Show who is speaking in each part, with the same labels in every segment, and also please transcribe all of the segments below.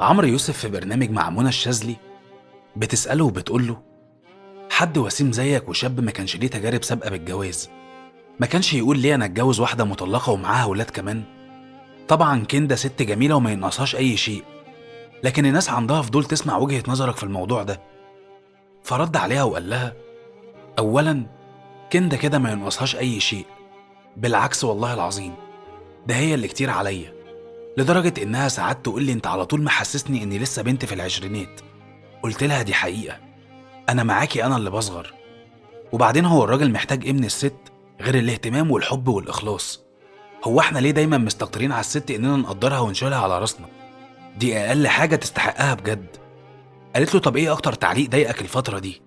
Speaker 1: عمرو يوسف في برنامج مع منى الشاذلي بتسأله وبتقوله: حد وسيم زيك وشاب ما كانش ليه تجارب سابقة بالجواز ما كانش يقول ليه أنا أتجوز واحدة مطلقة ومعاها ولاد كمان؟ طبعا كندا ست جميلة وما ينقصهاش أي شيء، لكن الناس عندها فضول تسمع وجهة نظرك في الموضوع ده. فرد عليها وقال لها: أولا، كندا كده ما ينقصهاش أي شيء، بالعكس والله العظيم، ده هي اللي كتير عليا، لدرجة إنها ساعات تقول لي أنت على طول محسسني إني لسه بنت في العشرينات. قلت لها: دي حقيقة، أنا معاكي، أنا اللي بصغر. وبعدين هو الراجل محتاج إيه من الست غير الاهتمام والحب والإخلاص؟ هو إحنا ليه دايما مستكترين على الست إننا نقدرها ونشيلها على راسنا؟ دي أقل حاجة تستحقها بجد. قالت له: طب إيه أكتر تعليق ضايقك الفترة دي؟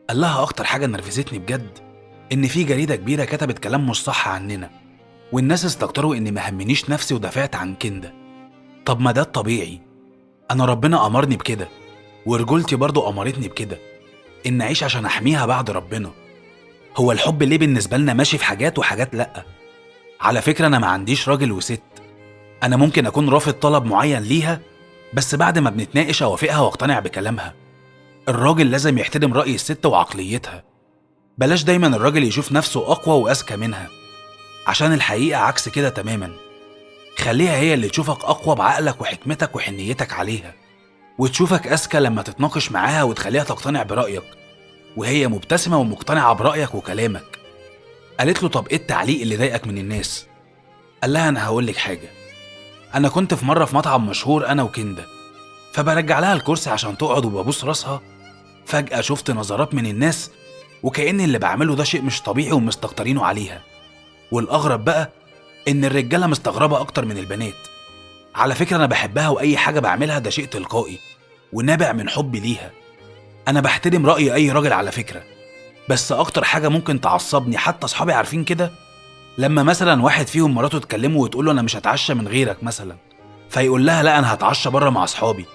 Speaker 1: قال لها: أكتر حاجة نرفزتني بجد إن في جريدة كبيرة كتبت كلام مش صح عننا، والناس استكتروا إني ما همنيش نفسي ودافعت عن كندا. طب ما ده الطبيعي، أنا ربنا أمرني بكده، ورجولتي برضو أمرتني بكده، إن أعيش عشان أحميها بعد ربنا. هو الحب ليه بالنسبة لنا ماشي في حاجات وحاجات لأ؟ على فكرة أنا ما عنديش راجل وست، أنا ممكن أكون رافض طلب معين ليها، بس بعد ما بنتناقش أوافقها واقتنع بكلامها. الراجل لازم يحترم رأي الست وعقليتها، بلاش دايما الراجل يشوف نفسه أقوى وأذكى منها، عشان الحقيقة عكس كده تماما. خليها هي اللي تشوفك أقوى بعقلك وحكمتك وحنيتك عليها، وتشوفك أذكى لما تتناقش معاها وتخليها تقتنع برأيك وهي مبتسمة ومقتنعة برأيك وكلامك. قالت له: طب إيه التعليق اللي ضايقك من الناس؟ قال لها: أنا هقولك حاجة، أنا كنت في مرة في مطعم مشهور أنا وكندا، فبرجع لها الكرسي عشان تقعد وببوس راسها، فجأة شفت نظرات من الناس وكأن اللي بعمله ده شيء مش طبيعي ومستكترينه عليها. والأغرب بقى إن الرجالة مستغربة أكتر من البنات. على فكرة أنا بحبها وأي حاجة بعملها ده شيء تلقائي ونابع من حبي ليها. أنا بحترم رأي أي راجل على فكرة، بس أكتر حاجة ممكن تعصبني حتى أصحابي عارفين كده، لما مثلا واحد فيهم مراته تكلمه وتقوله أنا مش هتعشى من غيرك مثلا، فيقول لها لا أنا هتعشى بره مع أصحابي،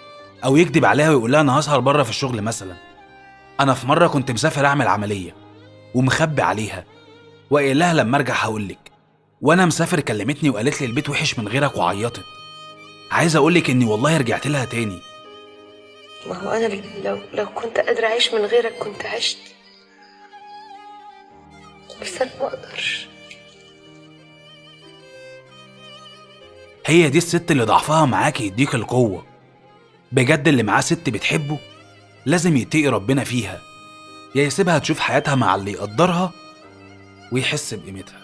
Speaker 1: أو يكذب عليها ويقول لها أنا هسهر بره في الشغل مثلا. أنا في مرة كنت مسافر أعمل عملية ومخبي عليها وقايل لها لما أرجع هقولك، وأنا مسافر كلمتني وقالت لي البيت وحش من غيرك وعيطت. عايز أقولك إني والله رجعت لها تاني.
Speaker 2: ما هو أنا لو كنت قادرة أعيش من غيرك كنت عشت، بس أنا ما أقدرش.
Speaker 1: هي دي الست اللي ضعفها معاك يديك القوة. بجد اللي معاه ست بتحبه لازم يتقي ربنا فيها، يا يسيبها تشوف حياتها مع اللي يقدرها ويحس بقيمتها.